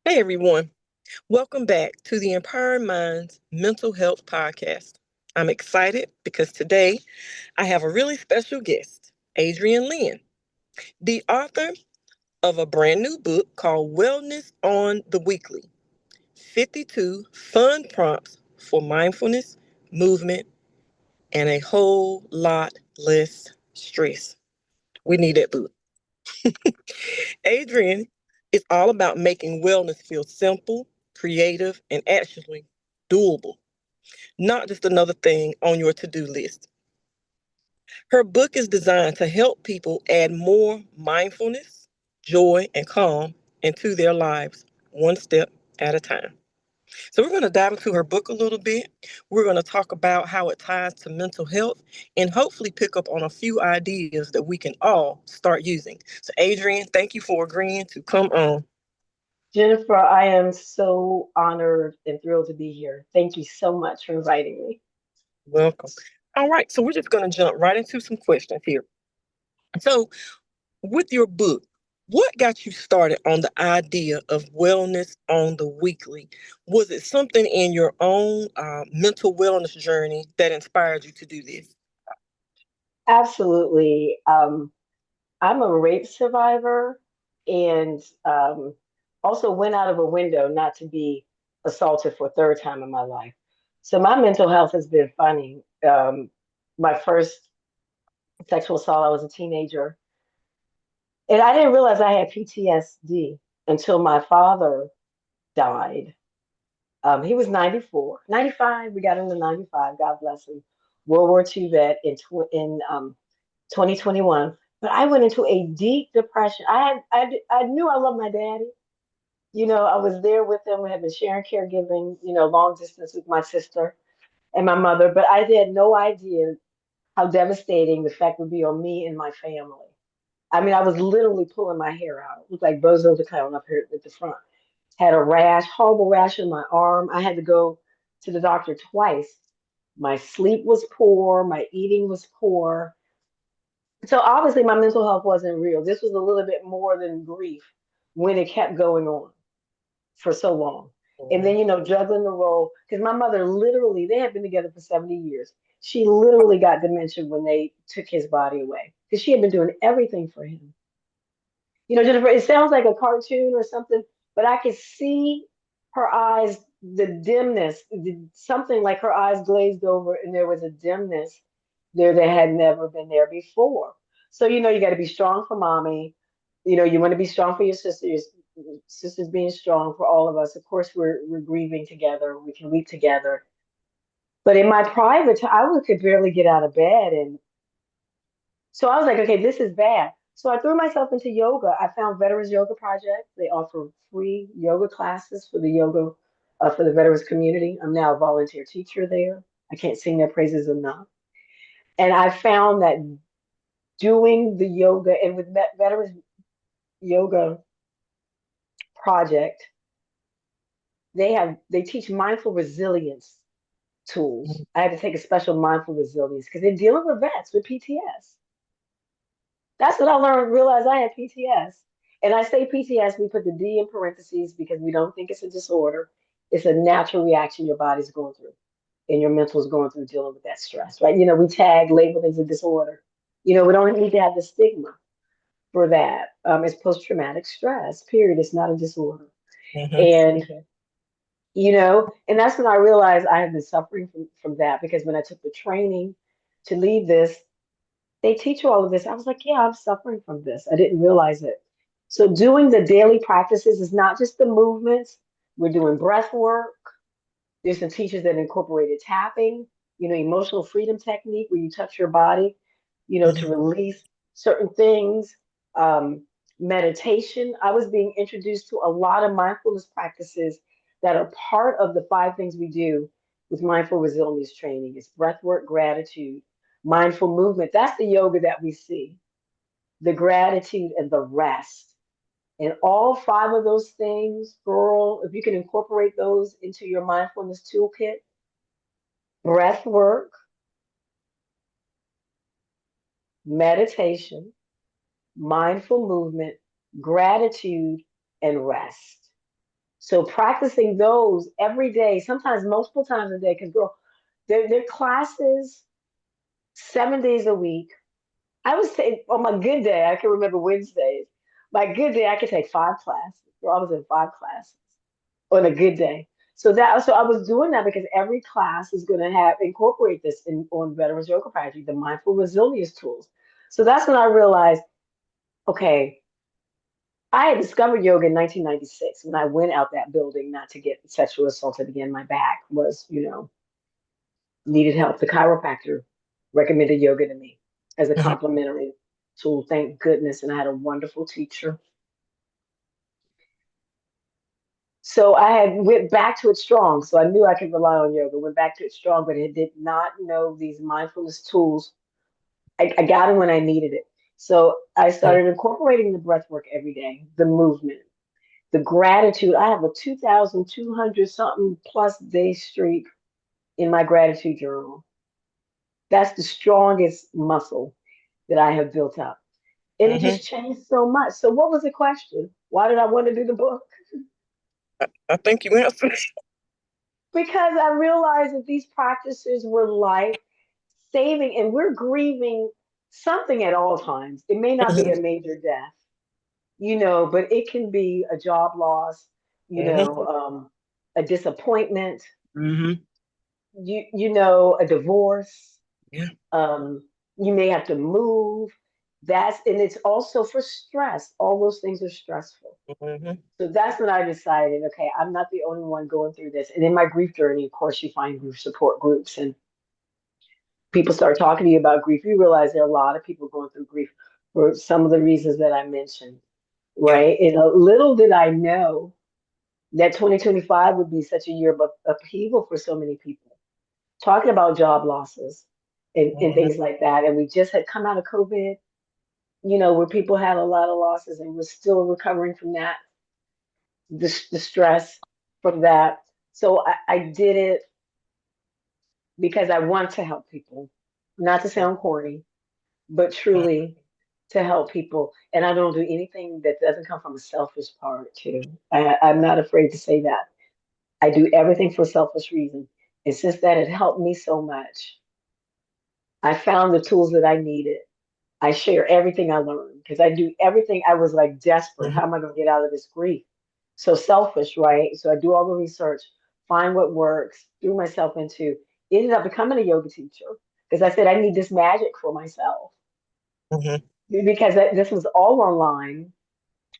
Hey everyone, welcome back to the Empowering Minds Mental Health Podcast. I'm excited because today I have a really special guest, Adrianne Lynn, the author of a brand new book called Wellness on the Weekly 52 Fun Prompts for Mindfulness, Movement, and a Whole Lot Less Stress. We need that book. Adrian is all about making wellness feel simple, creative, and actually doable, not just another thing on your to do list. Her book is designed to help people add more mindfulness, joy, and calm into their lives, one step at a time. So, we're going to dive into her book a little bit. We're going to talk about how it ties to mental health and hopefully pick up on a few ideas that we can all start using. So, Adrienne, thank you for agreeing to come on. Jennifer, I am so honored and thrilled to be here. Thank you so much for inviting me. Welcome. All right, so we're just going to jump right into some questions here. So, with your book, what got you started on the idea of wellness on the weekly? Was it something in your own mental wellness journey that inspired you to do this? Absolutely. I'm a rape survivor and also went out of a window not to be assaulted for a third time in my life. So my mental health has been funny. My first sexual assault, I was a teenager, and I didn't realize I had PTSD until my father died. He was 94, 95. We got him to 95. God bless him. World War II vet in 2021. But I went into a deep depression. I knew I loved my daddy. I was there with him. We had been sharing caregiving, long distance with my sister and my mother. But I had no idea how devastating the effect would be on me and my family. I mean, I was literally pulling my hair out. It looked like Bozo the Clown up here at the front. Had a rash, horrible rash in my arm. I had to go to the doctor twice. My sleep was poor, my eating was poor. So obviously my mental health wasn't real. This was a little bit more than grief when it kept going on for so long. And then, juggling the role, because my mother literally, they had been together for 70 years. She literally got dementia when they took his body away because she had been doing everything for him. Jennifer, it sounds like a cartoon or something, but I could see her eyes, the dimness, something like her eyes glazed over, and there was a dimness there that had never been there before. So, you got to be strong for mommy. You want to be strong for your sisters. Sisters being strong for all of us. Of course, we're grieving together. We can weep together. But in my private time, could barely get out of bed, and so I was like, okay, this is bad. So I threw myself into yoga. I found Veterans Yoga Project. They offer free yoga classes for the veterans community. I'm now a volunteer teacher there. I can't sing their praises enough. And I found that doing the yoga and with Veterans Yoga Project, they teach mindful resilience tools. I had to take a special mindful resilience because they're dealing with vets with PTS. That's what I learned, realized I had PTS. And I say PTS, we put the D in parentheses because we don't think it's a disorder. It's a natural reaction your body's going through and your mental is going through dealing with that stress, right? We tag, label things a disorder. We don't need to have the stigma for that. It's post-traumatic stress, period. It's not a disorder. Mm-hmm. And, and that's when I realized I have been suffering from that because when I took the training to lead this, they teach you all of this. I was like, yeah, I'm suffering from this. I didn't realize it. So doing the daily practices is not just the movements. We're doing breath work. There's some teachers that incorporated tapping, emotional freedom technique where you touch your body, to Mm-hmm. release certain things. Um, Meditation. I was being introduced to a lot of mindfulness practices that are part of the five things we do with mindful resilience training. It's breath work, gratitude, mindful movement. That's the yoga that we see, the gratitude and the rest. And all five of those things, girl, if you can incorporate those into your mindfulness toolkit, breath work, meditation, mindful movement, gratitude, and rest. So practicing those every day, sometimes multiple times a day, because girl, their classes 7 days a week. I was on my good day, I can remember Wednesdays. My good day, I could take 5 classes. Girl, I was in 5 classes on a good day. So I was doing that because every class is going to have incorporate this in on veterans yoga practice, the mindful resilience tools. So that's when I realized, okay, I had discovered yoga in 1996 when I went out that building not to get sexually assaulted again. My back was, needed help. The chiropractor recommended yoga to me as a Mhm. complimentary tool. Thank goodness. And I had a wonderful teacher. So I had went back to it strong. So I knew I could rely on yoga. Went back to it strong, but I did not know these mindfulness tools. I got them when I needed it. So I Mhm. started incorporating the breath work every day, the movement, the gratitude. I have a 2,200 something plus day streak in my gratitude journal. That's the strongest muscle that I have built up. And it Mhm. just changed so much. So, what was the question? Why did I want to do the book? I think you answered. Because I realized that these practices were life saving, and we're grieving something at all times. It may not be a Mhm. major death, but it can be a job loss, Mhm. a disappointment, Mhm. a divorce. Yeah. Um, you may have to move. And it's also for stress. All those things are stressful. Mhm. So that's when I decided, okay, I'm not the only one going through this. And in my grief journey, of course, you find group support groups and people start talking to you about grief. You realize there are a lot of people going through grief for some of the reasons that I mentioned, Yeah. right? And little did I know that 2025 would be such a year of upheaval for so many people. Talking about job losses and Mhm. things like that. And we just had come out of COVID, where people had a lot of losses and we're still recovering from that, the stress from that. So I did it because I want to help people, not to sound corny, but Mhm. truly to help people. And I don't do anything that doesn't come from a selfish part, too. I'm not afraid to say that. I do everything for selfish reasons. And since that had helped me so much, I found the tools that I needed. I share everything I learned because I do everything. I was like desperate. Mhm. How am I going to get out of this grief? So selfish, right? So I do all the research, find what works, threw myself into, ended up becoming a yoga teacher because I said I need this magic for myself Mhm. because this was all online.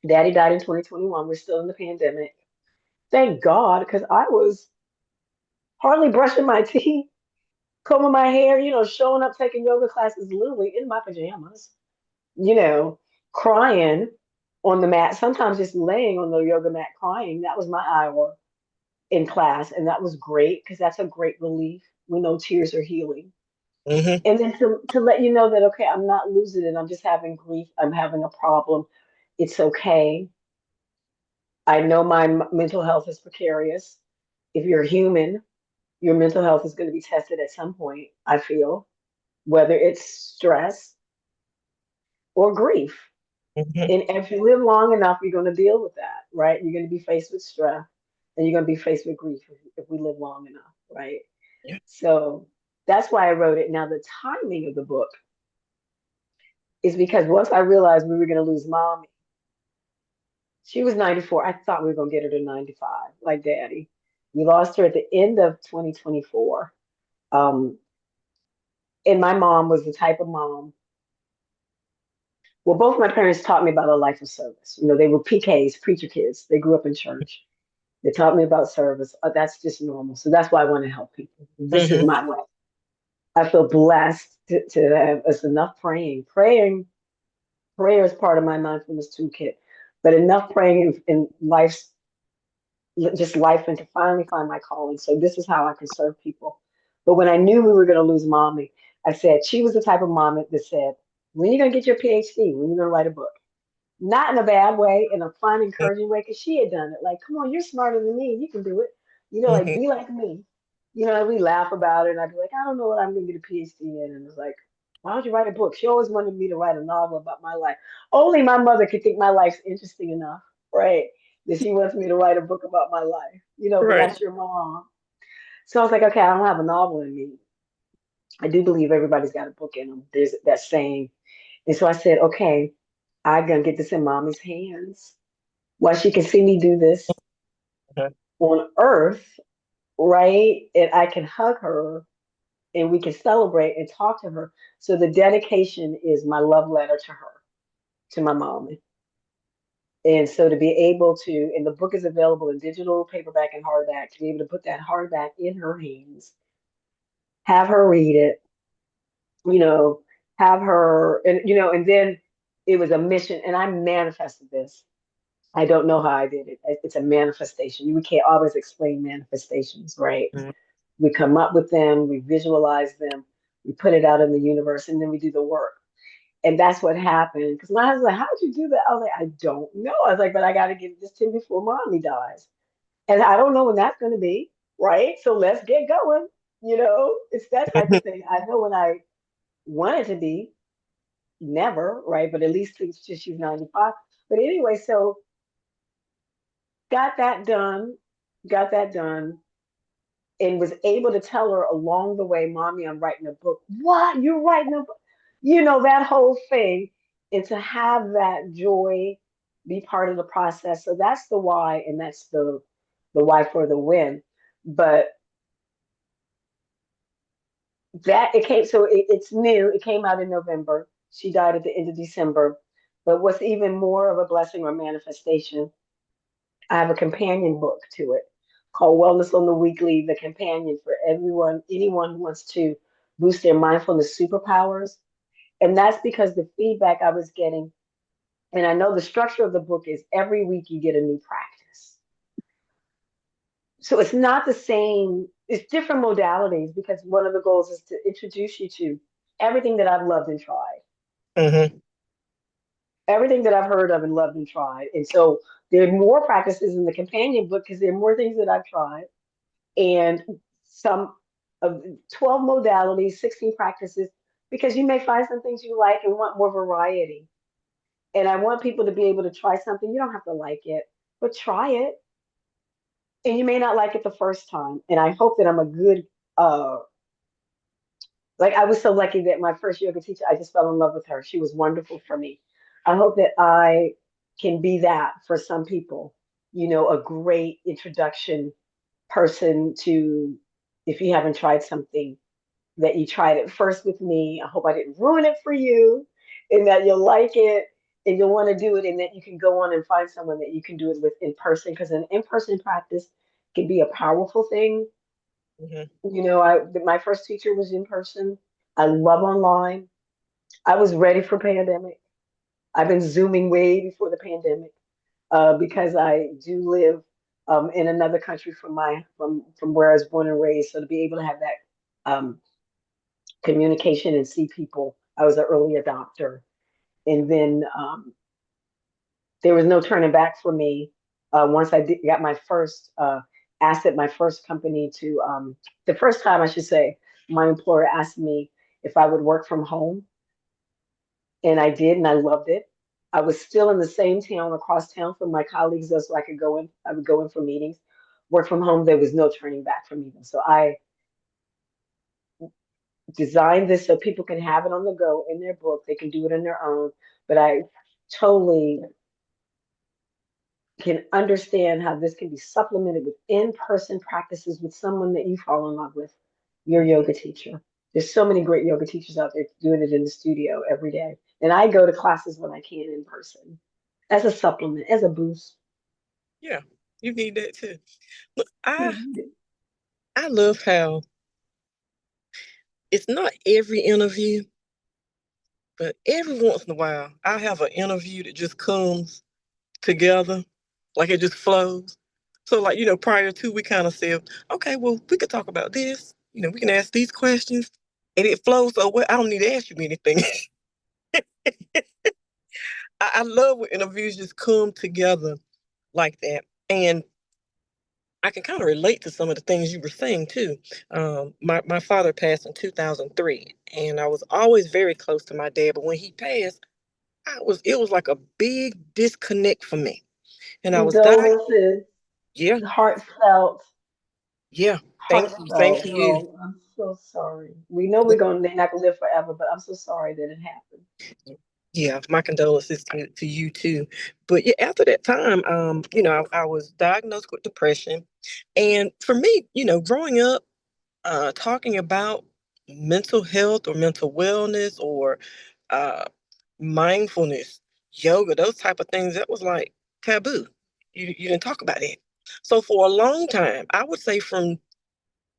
Daddy died in 2021. We're still in the pandemic. Thank God, because I was hardly brushing my teeth, combing my hair, showing up taking yoga classes literally in my pajamas, you know, crying on the mat, sometimes just laying on the yoga mat crying. That was my hour in class. And that was great because that's a great relief. We know tears are healing. Mhm. And then to let you know that, okay, I'm not losing it. I'm just having grief. I'm having a problem. It's okay. I know my mental health is precarious. If you're human, your mental health is going to be tested at some point, I feel, whether it's stress or grief. Mhm. And if you live long enough, you're going to deal with that, right? You're going to be faced with stress and you're going to be faced with grief if we live long enough, right? Yeah. So that's why I wrote it. Now, the timing of the book is because once I realized we were going to lose mommy, she was 94. I thought we were going to get her to 95, like daddy. We lost her at the end of 2024. Um, and my mom was the type of mom. Well, both my parents taught me about a life of service. They were PKs, preacher kids. They grew up in church. They taught me about service. That's just normal. So that's why I want to help people. This is Mhm. my way. I feel blessed to have us enough praying. Prayer is part of my mindfulness toolkit, but enough praying in life's just life and to finally find my calling. So this is how I can serve people. But when I knew we were going to lose mommy, I said she was the type of mom that said, "When are you going to get your PhD? When are you going to write a book?" Not in a bad way, in a fun, encouraging way, because she had done it. Like, come on, you're smarter than me. You can do it. Like Mhm. be like me. We laugh about it, and I'd be like, I don't know what I'm going to get a PhD in. And it's like, why don't you write a book? She always wanted me to write a novel about my life. Only my mother could think my life's interesting enough, right? that she wants me to write a book about my life, but Right. that's your mom. So I was like, okay, I don't have a novel in me. I do believe everybody's got a book in them. There's that saying. And so I said, okay, I'm going to get this in mommy's hands while she can see me do this Uh-huh. on earth, right? And I can hug her and we can celebrate and talk to her. So the dedication is my love letter to her, to my mom. And so to be able to, and the book is available in digital, paperback, and hardback, to be able to put that hardback in her hands, have her read it, you know, have her, and then it was a mission, and I manifested this. I don't know how I did it. It's a manifestation. We can't always explain manifestations, right? Mhm. We come up with them, we visualize them, we put it out in the universe, and then we do the work. And that's what happened. Because my husband's like, how'd you do that? I was like, I don't know. I was like, but I got to get this to him before mommy dies. And I don't know when that's going to be, right? So let's get going. It's that type of thing. I know when I want it to be, never, right? But at least till she's 95. But anyway, so got that done, got that done, and was able to tell her along the way, Mommy, I'm writing a book. What? You're writing a book? That whole thing. And to have that joy be part of the process. So that's the why, and that's the why for the win. But that it came, so it's new. It came out in November. She died at the end of December. But what's even more of a blessing or manifestation, I have a companion book to it called Wellness on the Weekly, the companion for anyone who wants to boost their mindfulness superpowers. And that's because the feedback I was getting, and I know the structure of the book is every week you get a new practice. So it's not the same, it's different modalities because one of the goals is to introduce you to everything that I've loved and tried, Mhm. everything that I've heard of and loved and tried. And so there are more practices in the companion book because there are more things that I've tried and some of 12 modalities, 16 practices, because you may find some things you like and want more variety. And I want people to be able to try something. You don't have to like it, but try it. And you may not like it the first time. And I hope that I'm a good, like I was so lucky that my first yoga teacher, I just fell in love with her. She was wonderful for me. I hope that I can be that for some people, a great introduction person to, if you haven't tried something, that you tried it first with me. I hope I didn't ruin it for you and that you'll like it and you'll want to do it and that you can go on and find someone that you can do it with in person because an in-person practice can be a powerful thing. Mhm. My first teacher was in person. I love online. I was ready for pandemic. I've been zooming way before the pandemic because I do live in another country from where I was born and raised. So to be able to have that communication and see people. I was an early adopter. And then there was no turning back for me once got my first asset, my first company the first time I should say, my employer asked me if I would work from home. And I did, and I loved it. I was still in the same town across town from my colleagues, though, so I could go in. I would go in for meetings, work from home. There was no turning back for me. So I designed this so people can have it on the go in their book. They can do it on their own. But I totally can understand how this can be supplemented with in-person practices with someone that you fall in love with, your Mhm. yoga teacher. There's so many great yoga teachers out there doing it in the studio every day. And I go to classes when I can in person as a supplement, as a boost. Yeah, you need that too. Look, I Mhm. I love how it's not every interview, but every once in a while, I have an interview that just comes together, like it just flows. So, like, prior to, we kind of said, okay, well, we could talk about this. We can ask these questions, and it flows so well. I don't need to ask you anything. I love when interviews just come together like that. And I can kind of relate to some of the things you were saying too. My father passed in 2003, and I was always very close to my dad. But when he passed, it was like a big disconnect for me. And I was diagnosed. Condolences, Yeah, heartfelt, yeah. Thank heartfelt. you. Oh, I'm so sorry. We know they're not gonna live forever, but I'm so sorry that it happened. Yeah, my condolences to you too. But yeah, after that time, I was diagnosed with depression, and for me, growing up, talking about mental health or mental wellness or uh, mindfulness, yoga, those type of things, that was like taboo. You didn't talk about it. So for a long time, I would say from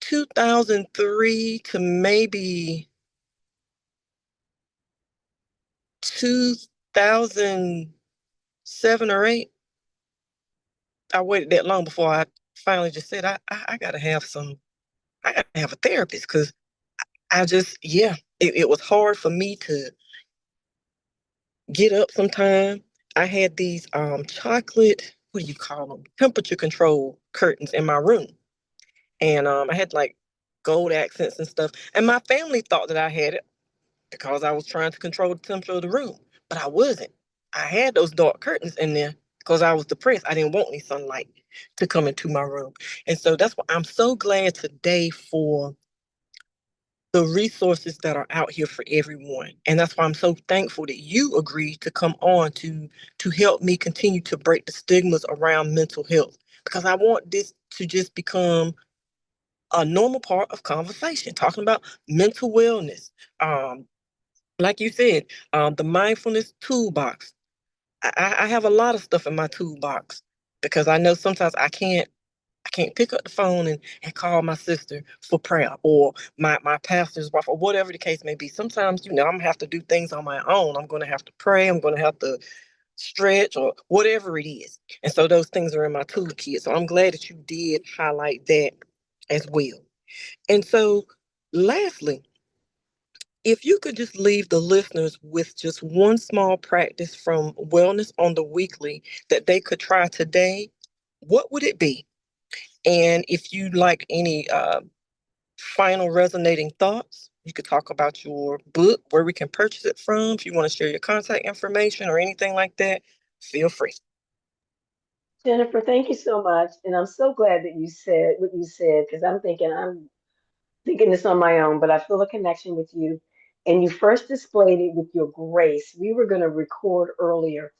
2003 to maybe 2007 or 8, I waited that long before I finally just said, I gotta have I gotta have a therapist because I just, yeah, it was hard for me to get up sometime. I had these chocolate, what do you call them? Temperature control curtains in my room. And I had like gold accents and stuff. And my family thought that I had it because I was trying to control the temperature of the room. But I wasn't. I had those dark curtains in there because I was depressed. I didn't want any sunlight to come into my room. And so that's why I'm so glad today for the resources that are out here for everyone. And that's why I'm so thankful that you agreed to come on to help me continue to break the stigmas around mental health, because I want this to just become a normal part of conversation, talking about mental wellness. Um, like you said, the mindfulness toolbox. I have a lot of stuff in my toolbox because I know sometimes I can't pick up the phone and call my sister for prayer or my pastor's wife or whatever the case may be. Sometimes, I'm gonna have to do things on my own. I'm gonna have to pray. I'm gonna have to stretch or whatever it is. And so those things are in my toolkit. So I'm glad that you did highlight that as well. And so lastly, if you could just leave the listeners with just one small practice from Wellness on the Weekly that they could try today, what would it be? And if you'd like any final resonating thoughts, you could talk about your book, where we can purchase it from. If you want to share your contact information or anything like that, feel free. Jennifer, thank you so much. And I'm so glad that you said what you said because I'm thinking this on my own, but I feel a connection with you. And you first displayed it with your grace. We were going to record earlier,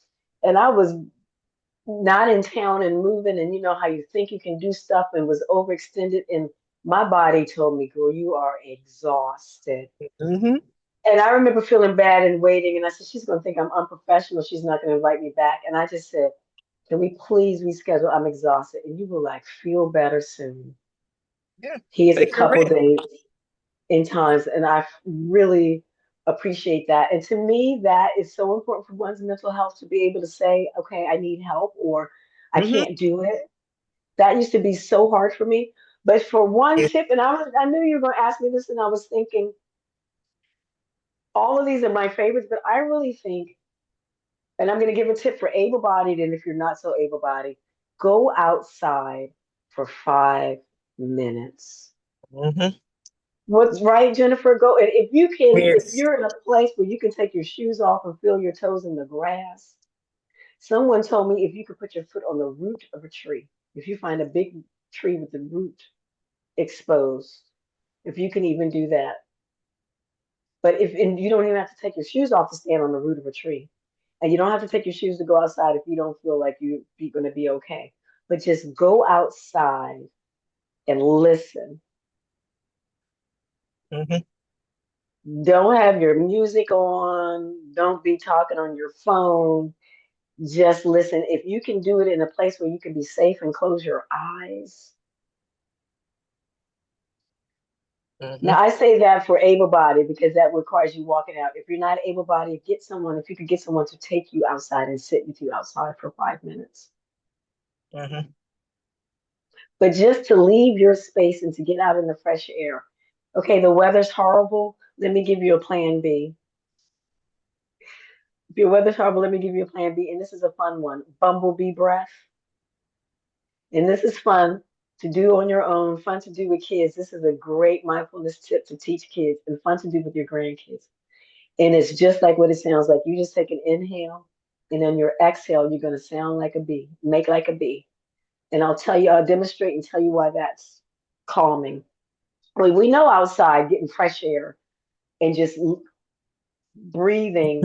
and I was not in town and moving, and you know how you think you can do stuff and was overextended. And my body told me, girl, you are exhausted. Mm-hmm. And I remember feeling bad and waiting. And I said, she's going to think I'm unprofessional. She's not going to invite me back. And I just said, can we please reschedule? I'm exhausted. And you were like, feel better soon. Yeah. Here's a Thank you for couple reading. days in times. And I really appreciate that. And to me, that is so important for one's mental health to be able to say, okay, I need help or I Mm-hmm. can't do it. That used to be so hard for me. But for one Yeah. tip, and I knew you were going to ask me this, and I was thinking, all of these are my favorites, but I really think, and I'm going to give a tip for able bodied, and if you're not so able bodied, go outside for 5 minutes. Mm-hmm. What's right, Jennifer? Go. And if Yes. you're in a place where you can take your shoes off and feel your toes in the grass, someone told me if you could put your foot on the root of a tree, if you find a big tree with the root exposed, if you can even do that. But if and you don't even have to take your shoes off to stand on the root of a tree. And you don't have to take your shoes to go outside if you don't feel like you're going to be okay. But just go outside and listen. Mm-hmm. Don't have your music on. Don't be talking on your phone. Just listen. If you can do it in a place where you can be safe and close your eyes. Mm-hmm. Now, I say that for able bodied because that requires you walking out. If you're not able bodied, get someone, if you could get someone to take you outside and sit with you outside for 5 minutes. Mm-hmm. But just to leave your space and to get out in the fresh air. Okay, the weather's horrible. Let me give you a plan B. If your weather's horrible, let me give you a plan B. And this is a fun one. Bumblebee breath. And this is fun to do on your own, fun to do with kids. This is a great mindfulness tip to teach kids and fun to do with your grandkids. And it's just like what it sounds like. You just take an inhale And on your exhale, you're going to sound like a bee, make like a bee. And I'll demonstrate and tell you why that's calming. I mean, we know outside getting fresh air and just breathing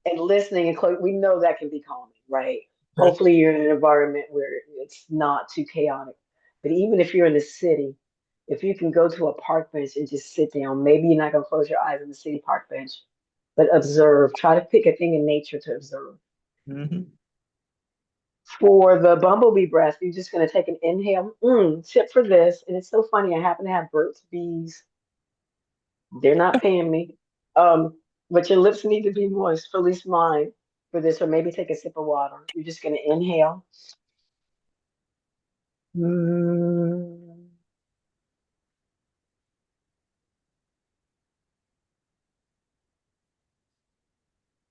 and listening and we know that can be calming, right? Mhm. Hopefully, you're in an environment where it's not too chaotic. But even if you're in the city, if you can go to a park bench and just sit down, maybe you're not going to close your eyes on the city park bench, but observe. Try to pick a thing in nature to observe. Mhm. For the bumblebee breath, you're just going to take an inhale, tip for this. And it's so funny. I happen to have Burt's Bees. They're not paying me. Um, but your lips need to be moist, for at least mine, for this, or maybe take a sip of water. You're just going to inhale. Mm.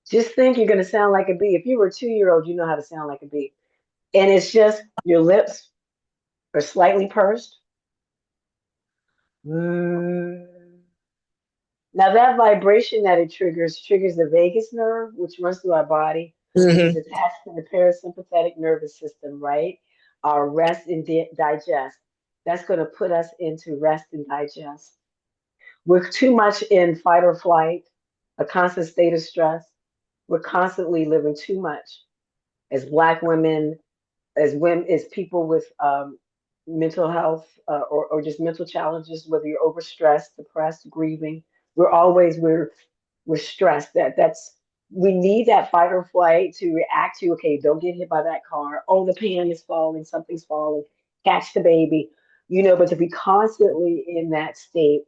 Just think you're going to sound like a bee. If you were a 2 year old, you know how to sound like a bee. And it's just your lips are slightly pursed. Mm. Now that vibration that it triggers the vagus nerve, which runs through our body, which is Mhm. attached to the parasympathetic nervous system, right? Our rest and digest. That's going to put us into rest and digest. We're too much in fight or flight, a constant state of stress. We're constantly living too much as Black women, as people with mental health or just mental challenges, whether you're overstressed, depressed, grieving, we're stressed. That's we need that fight or flight to react to. Okay, don't get hit by that car. Oh, the pan is falling, something's falling. Catch the baby, But to be constantly in that state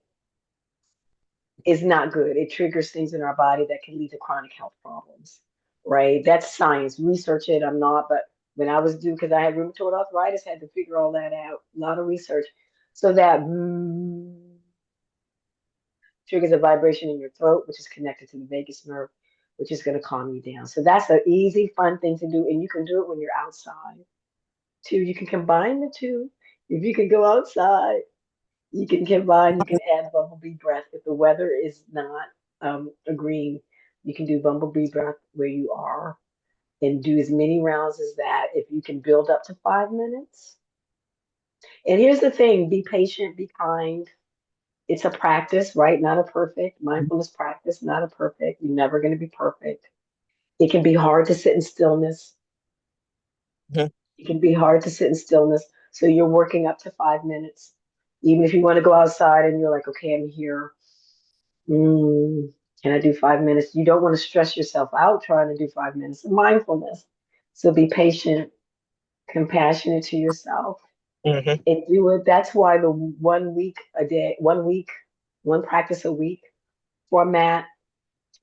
is not good. It triggers things in our body that can lead to chronic health problems, right? That's science. Research it. I'm not, but when I was due, because I had rheumatoid arthritis, had to figure all that out. A lot of research. So that triggers a vibration in your throat, which is connected to the vagus nerve, which is going to calm you down. So that's an easy, fun thing to do. And you can do it when you're outside too. You can combine the two. If you can go outside, you can add bumblebee breath. If the weather is not agreeing, you can do bumblebee breath where you are and do as many rounds as that. If you can build up to 5 minutes. And here's the thing, be patient, be kind. It's a practice, right? Not a perfect mindfulness practice, not a perfect. You're never going to be perfect. It can be hard to sit in stillness. Mhm. It can be hard to sit in stillness. So you're working up to 5 minutes. Even if you want to go outside and you're like, okay, I'm here. Mm, can I do 5 minutes? You don't want to stress yourself out trying to do 5 minutes of mindfulness. So be patient, compassionate to yourself, Mhm. and do it. That's why the 1 week a day, 1 week, one practice a week format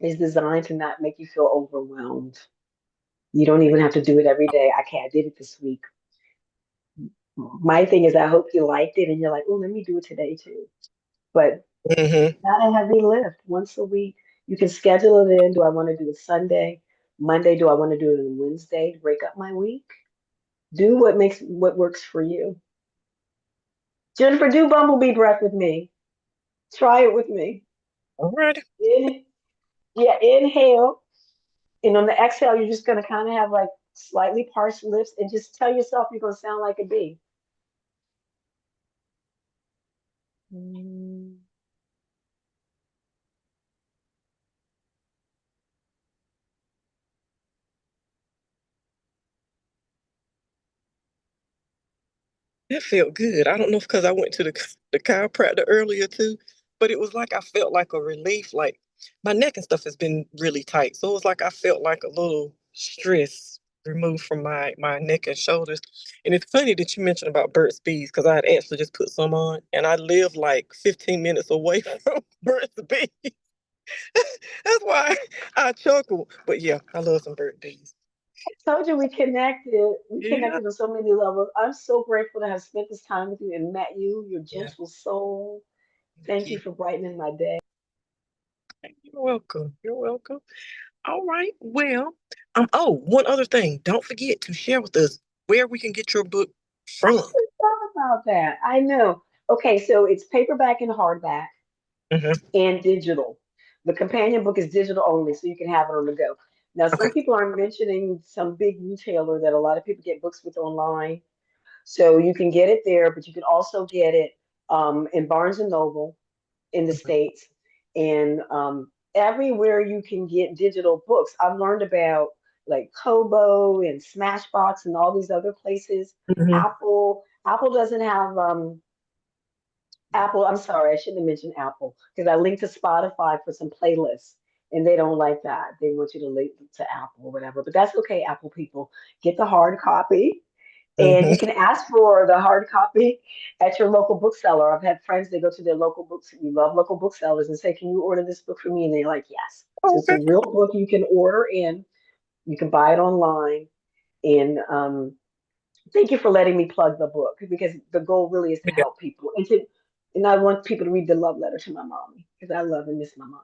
is designed to not make you feel overwhelmed. You don't even have to do it every day. Okay, I did it this week. My thing is, I hope you liked it and you're like, oh, let me do it today too. But Mhm. not a heavy lift. Once a week, you can schedule it in. Do I want to do it Sunday? Monday? Do I want to do it on Wednesday to break up my week? Do what works for you. Jennifer, do bumblebee breath with me. Try it with me. All right. In, yeah, inhale, and on the exhale, you're just gonna kind of have like slightly parsed lips, and just tell yourself you're gonna sound like a bee. Mm. That felt good. I don't know if because I went to the chiropractor earlier too, but it was like I felt like a relief. Like my neck and stuff has been really tight, so it was like I felt like a little stress removed from my neck and shoulders. And it's funny that you mentioned about Burt's Bees because I had actually just put some on, and I live like 15 minutes away from Burt's Bees. That's why I chuckle. But yeah, I love some Burt's Bees. Told you we connected. We Yeah, connected on so many levels. I'm so grateful to have spent this time with you and met you, your yeah. gentle soul. Thank Thank you. you for brightening my day. You're welcome. You're welcome. All right. Well, oh, one other thing. Don't forget to share with us where we can get your book I from. just thought about that. I know. Okay, so it's paperback and hardback Hmm. and digital. The companion book is digital only, so you can have it on the go. Now, Okay. some people are mentioning some big retailer that a lot of people get books with online. So you can get it there, but you can also get it in Barnes and Noble in the States, and everywhere you can get digital books. I've learned about like Kobo and Smashbox and all these other places. Mm-hmm. Apple doesn't have Apple. I'm sorry, I shouldn't have mentioned Apple because I linked to Spotify for some playlists. And they don't like that. They want you to link to Apple or whatever. But that's okay, Apple people. Get the hard copy, and Mm-hmm. you can ask for the hard copy at your local bookseller. I've had friends that go to their local books. We love local booksellers and say, "Can you order this book for me?" And they're like, "Yes." So Oh, it's a okay. real book you can order in. You can buy it online. And thank you for letting me plug the book because the goal really is to Yeah. help people and I want people to read the love letter to my mommy because I love and miss my mom.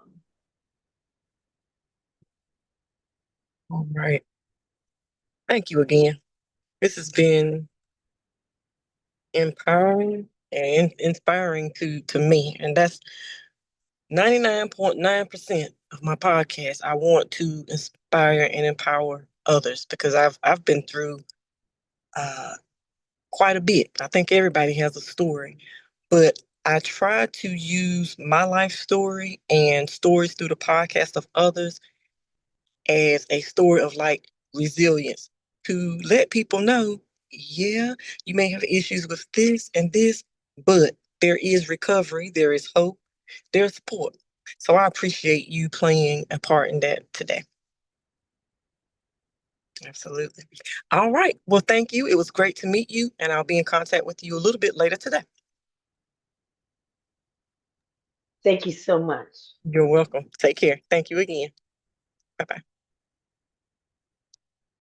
All right. Thank you again. This has been empowering and inspiring to me. And that's 99.9% of my podcast. I want to inspire and empower others because I've been through uh quite a bit. I think everybody has a story, but I try to use my life story and stories through the podcast of others as a story of like resilience to let people know, yeah, you may have issues with this and this, but there is recovery, there is hope, there's support. So I appreciate you playing a part in that today. Absolutely. All right. Well, thank you. It was great to meet you, and I'll be in contact with you a little bit later today. Thank you so much. You're welcome. Take care. Thank you again. Bye bye.